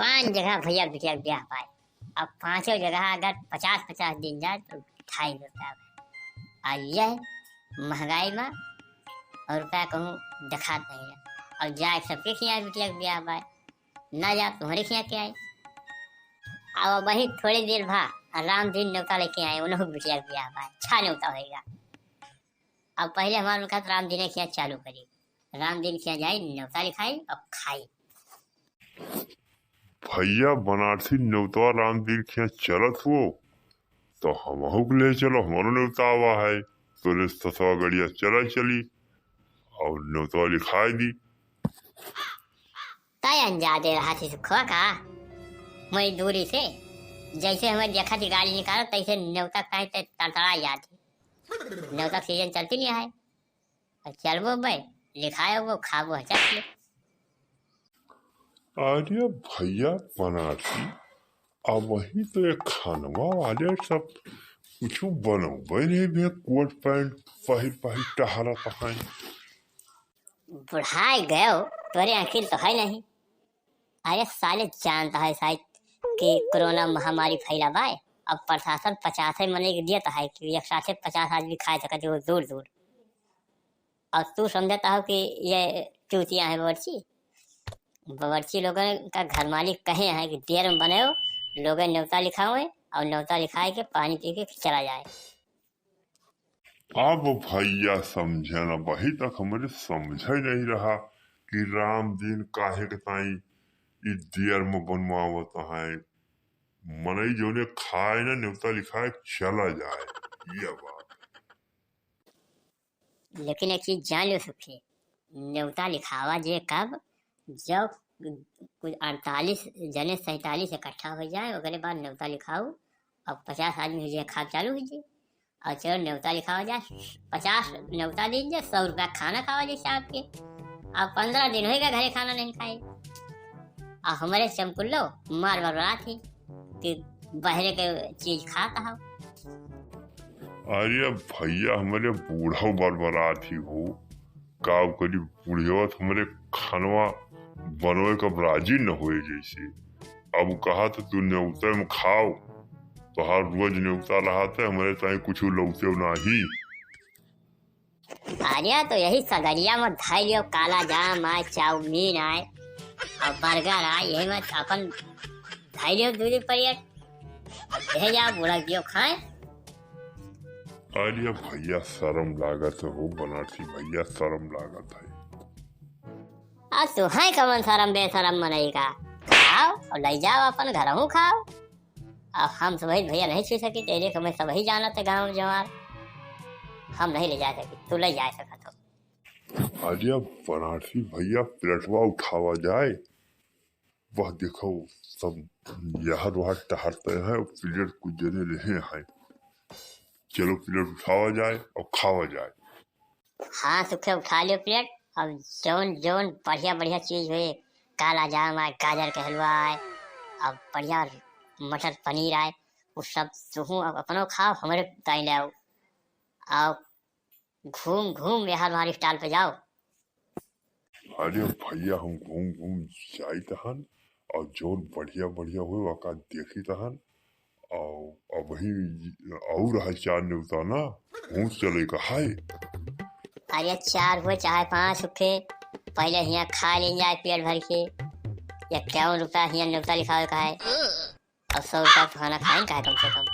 5 जगह भैया बिटिया ब्याह पाए। अब 5 जगह अगर 50-50 दिन जाए तो 2.5 रुपया। और यह महंगाई में और रुपया कहूँ दिखात नहीं है। और जाए सबके खिया बिटिया ब्याह पाए, ना जा तुम्हारे खिया के आए। अब वही थोड़ी देर भा राम दिन न्योता लेके आए, उन्होंने बिटिया ब्याह पाए, छा न्योता होएगा। अब पहले हमारे उनका राम दिन खिया चालू करी, राम दिन खिया जाए न्योता लिखाई और खाई। भैया बनारसी न्योता राम दिन खिया चलत हो तो हमहू के ले चलो, हमारो न्योता आवा है तो रिश्ता गड़िया चला चली और न्योता लिखाई दी। तय अंजा दे रहा थी सुखवा का मई दूरी से, जैसे हमें देखा थी गाड़ी निकाला तैसे न्योता खाए तो तड़तड़ा जाती। न्योता सीजन चलती नहीं है, चलबो भाई लिखाए वो खाबो है चल। अरे भैया बनारसी अब वही तो एक खानवा वाले सब कुछ बनोबे नहीं भे, कोट पैंट पहिर टहरा तहाई। बुढ़ाई गए हो तोरे अखिल तो है नहीं। अरे साले जानता है शायद कि कोरोना महामारी फैला बाय। अब प्रशासन 50 मने के दिया है कि एक साथ 50 आदमी खाए सकते हो दूर दूर। और तू समझता हो कि ये चूतियां है बावर्ची लोगों का घर मालिक कहे हैं कि देर में बने हो, लोग न्योता लिखाओ और न्योता लिखाए के पानी पी के चला जाए। अब भैया समझे ना, वही तक हमारे समझ ही नहीं रहा कि राम दिन काहे के ताई इस देर में बनवावत है। मनई जोने खाए ना न्योता लिखाए चला जाए, ये बात। लेकिन एक चीज जान लो सुखी, न्योता लिखावा जे कब जब कुछ 48 जने 47 इकट्ठा हो जाए, अगले बाद न्योता लिखाओ और 50 आदमी हो जाए, खा चालू हो जाए और चलो न्योता लिखावा जाए। 50 न्योता दीजिए, 100 रुपया खाना खावा जैसे आपके। अब 15 दिन होगा घरे खाना नहीं खाए। और हमारे चमकुल्लो मार बरबरा थी कि बहरे के चीज खाता हो। अरे भैया हमारे बूढ़ा बरबरा थी हो, का करी बूढ़िया हमारे खानवा बनवे का राजी न हुए जैसे। अब कहा तो तू न्योता में खाओ तो हर रोज न्योता रहा था, हमारे ताई कुछ लौटे नहीं। अरे तो यही सगरिया में धाई लियो, काला जाम आए, चाउमीन आए और बर्गर आए, यही में अपन धाई लियो दूरी पर भेजा बुढ़ा दियो खाए। अरे भैया शर्म लागत हो बनारसी भैया, शर्म लागत है। आज तो है कमन शर्म बेशरम मनेगा, खाओ और ले जाओ अपन घर हूँ खाओ। अब हम सब भैया नहीं छू सकी तेरे को, मैं सब ही जाना था गाँव जवार, हम नहीं ले जा सके, तू ले जा सका तो। अरे बनारसी भैया प्लेटवा उठावा जाए, वह देखो सब यहाँ वहाँ टहरते हैं और प्लेट कुछ जने रहे हैं, चलो प्लेट उठावा जाए और खावा जाए। हाँ सुखे उठा लियो प्लेट। अब जोन जोन बढ़िया बढ़िया चीज हुए, काला जाम आए, गाजर का हलवा आए, अब बढ़िया मटर पनीर आए, वो सब तुहू अब अपनो खाओ, हमारे ताई ले आओ। आओ घूम घूम बिहार हमारी स्टाइल पे जाओ। अरे भैया हम घूम घूम जाई तहन और जोन बढ़िया बढ़िया हुए वका देखी तहन और वही और है 4 न्योता ना पहुँच चले का है। अरे 4 हुए चाहे 5 सुखे, पहले यहाँ खा ले जाए पेट भर के। या 51 रुपया यहाँ न्योता लिखा का है और 100 रुपया खाना खाएं का है कम से कम।